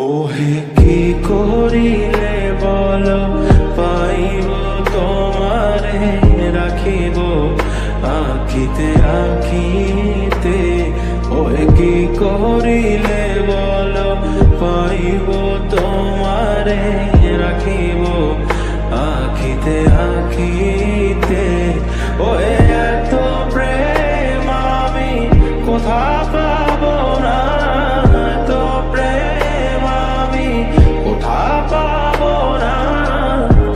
ওহে কি করিলে বলো পাইব তোমারে রাখিব আখিতে আখিতে। ওহে কি করিলে বলো পাইব তোমারে রাখিব আখিতে আখিতে। ওহে এত প্রেম আমি কোথা পাবো না, এত প্রেম আমি কোথা পাবো না।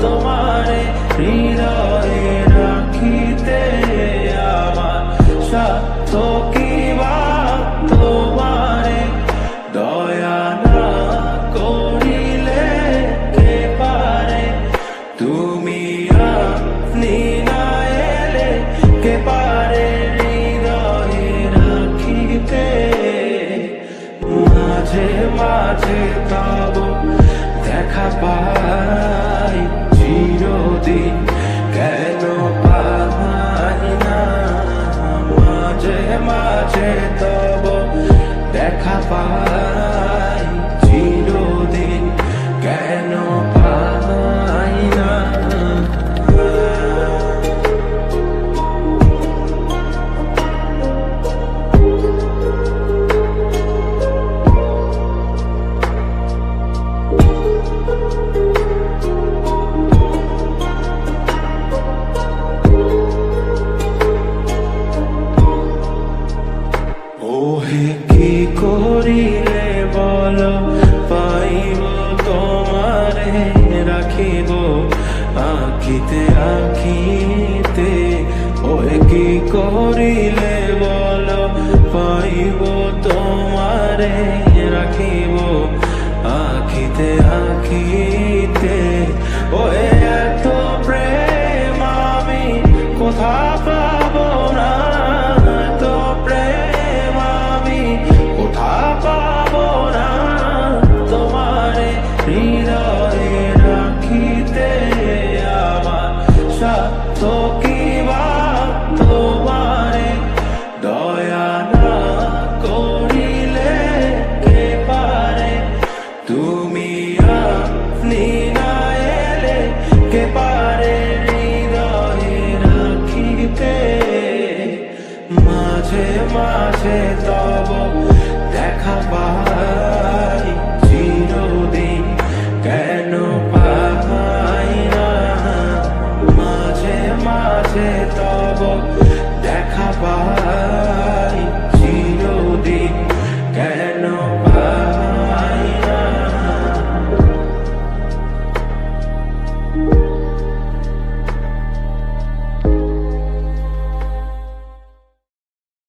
তোমারে হৃদয়ে রাখিতে আমার স্বার্থ কি বা, তোমারে দয়া না করিলে কে পারে। তুমি আপনি না এলে কে পারে হৃদয়ে রাখিতে। মাঝে মাঝে তব দেখা পাই চিরদিন কেন পাই না। মাঝে মাঝে তব দেখা পাই চিরদিন কেন পাই না। ওহে কি করিলে বলো পাইব তোমারে রাখিব আখিতে আখিতে। ওহে কি করিলে বলো পাইব তোমারে রাখিব আখিতে আখিতে। ওহে এত প্রেম আমি কোথা পাবো